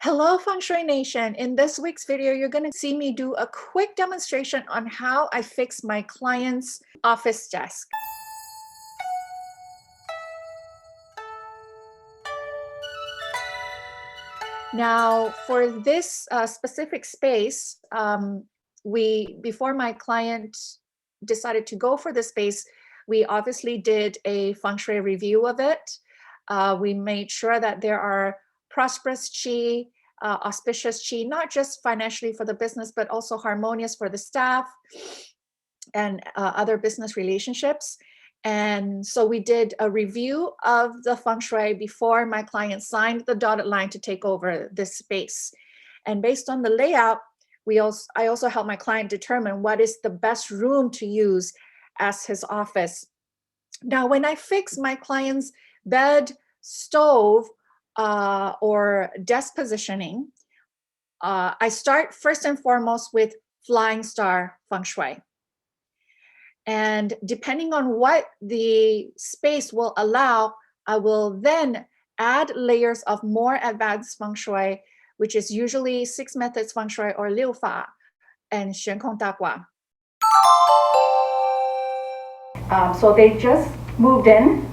Hello, Feng Shui Nation. In this week's video, you're going to see me do a quick demonstration on how I fix my client's office desk. Now, for this specific space, before my client decided to go for the space, we obviously did a Feng Shui review of it. We made sure that there are prosperous qi, auspicious qi, not just financially for the business, but also harmonious for the staff and other business relationships. And so we did a review of the Feng Shui before my client signed the dotted line to take over this space. And based on the layout, I also helped my client determine what is the best room to use as his office. Now, when I fix my client's bed, stove, or desk positioning, I start first and foremost with Flying Star Feng Shui. And depending on what the space will allow, I will then add layers of more advanced Feng Shui, which is usually 6 methods Feng Shui or 6 法 and 玄空大卦. So they just moved in.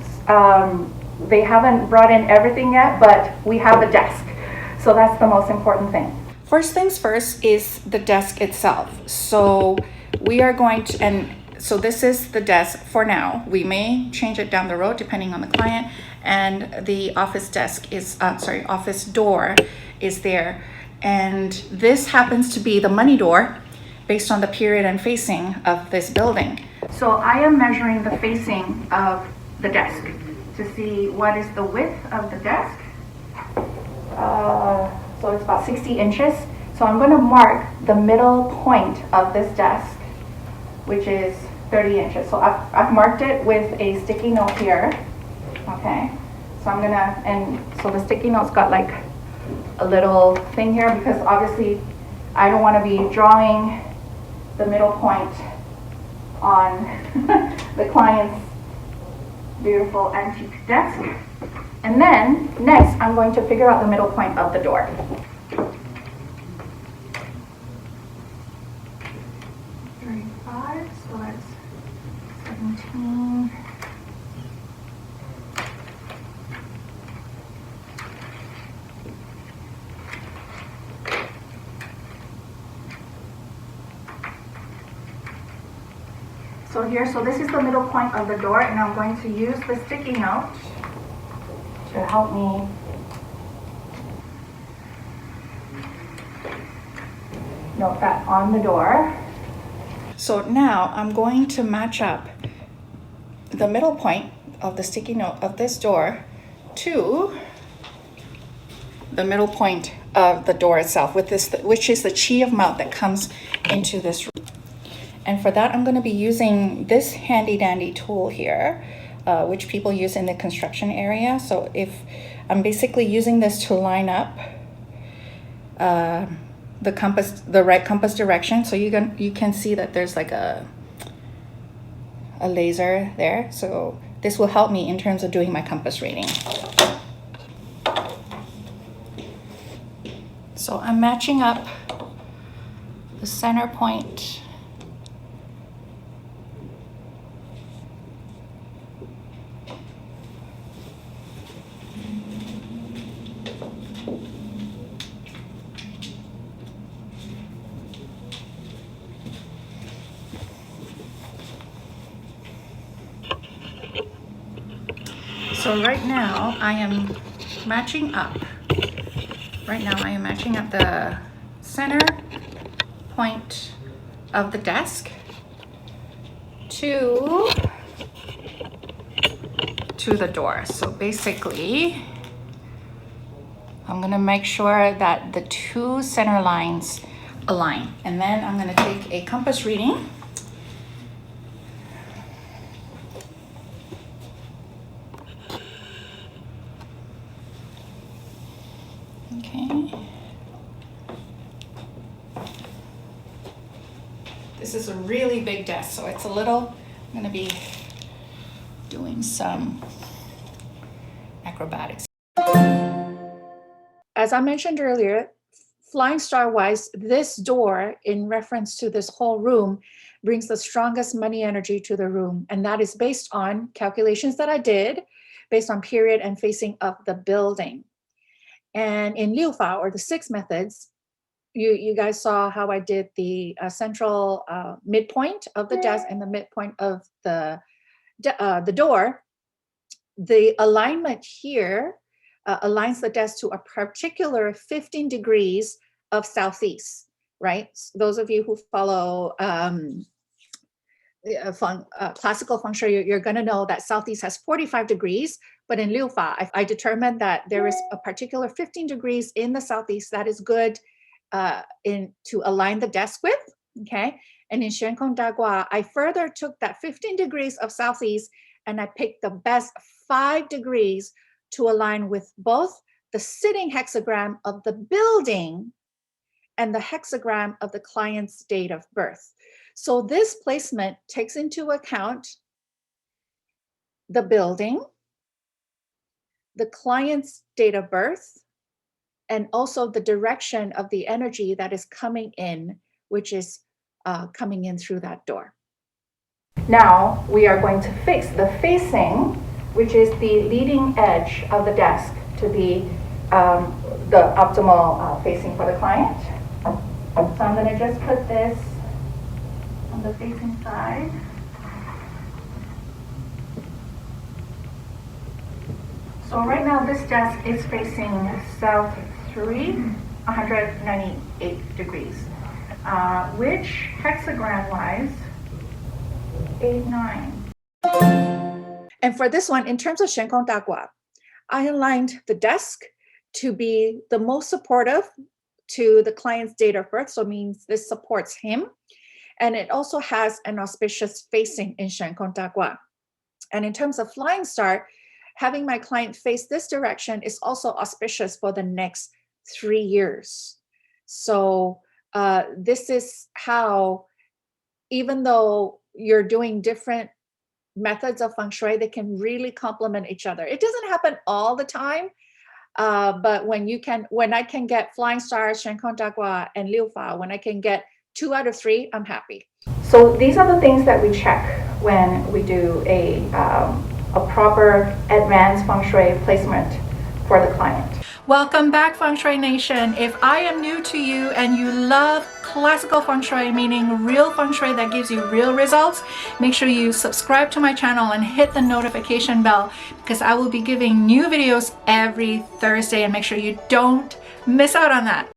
They haven't brought in everything yet, but we have a desk. So that's the most important thing. First things first is the desk itself. So we are going to, so this is the desk for now. We may change it down the road depending on the client. And the office desk is, office door is there. And this happens to be the money door based on the period and facing of this building. So I am measuring the facing of the desk to see what is the width of the desk. So it's about 60 inches. So I'm going to mark the middle point of this desk, which is 30 inches. So I've marked it with a sticky note here. Okay. So I'm gonna, and so the sticky note's got like a little thing here because obviously I don't want to be drawing the middle point on the client's beautiful antique desk. And then next I'm going to figure out the middle point of the door. So that's 17. So here, so this is the middle point of the door, and I'm going to use the sticky note to help me note that on the door. So now I'm going to match up the middle point of the sticky note of this door to the middle point of the door itself, with this, which is the qi of mouth that comes into this room. And for that, I'm going to be using this handy dandy tool here, which people use in the construction area. So if I'm basically using this to line up the right compass direction. So you can see that there's like a laser there. So this will help me in terms of doing my compass reading. So I'm matching up the center point . So right now I am matching up. The center point of the desk to the door. So basically, I'm gonna make sure that the two center lines align. And then I'm gonna take a compass reading. Okay. This is a really big desk, so it's a little, I'm going to be doing some acrobatics. as I mentioned earlier, flying star wise, this door in reference to this whole room brings the strongest money energy to the room. And that is based on calculations that I did based on period and facing of the building. And in Liu Fa, or the 6 methods, you guys saw how I did the central midpoint of the desk and the midpoint of the door. The alignment here aligns the desk to a particular 15 degrees of southeast, right? So those of you who follow classical feng shui, you're going to know that southeast has 45 degrees, but in Liu Fa, I determined that there is a particular 15 degrees in the southeast that is good to align the desk with, okay? And in Shen Kong Da Gua, I further took that 15 degrees of southeast and I picked the best 5 degrees to align with both the sitting hexagram of the building and the hexagram of the client's date of birth. So this placement takes into account the building, the client's date of birth, and also the direction of the energy that is coming in, which is coming in through that door. Now we are going to fix the facing, which is the leading edge of the desk, to be the optimal facing for the client. So I'm going to just put this on the facing side. So right now this desk is facing south 3, 198 degrees, which hexagram wise, 8, 9. And for this one, in terms of Shen Kong Da Gua, I aligned the desk to be the most supportive to the client's date of birth. So it means this supports him. And it also has an auspicious facing in Shen Kong Da Gua. And in terms of flying star, having my client face this direction is also auspicious for the next 3 years. So this is how, even though you're doing different methods of feng shui, they can really complement each other. It doesn't happen all the time, but when I can get flying stars, Shen Kong Da Gua, and Liu Fa, when I can get 2 out of 3, I'm happy. So these are the things that we check when we do a proper advanced feng shui placement for the client. Welcome back, Feng Shui Nation. If I am new to you and you love classical feng shui, meaning real feng shui that gives you real results, make sure you subscribe to my channel and hit the notification bell, because I will be giving new videos every Thursday, and make sure you don't miss out on that.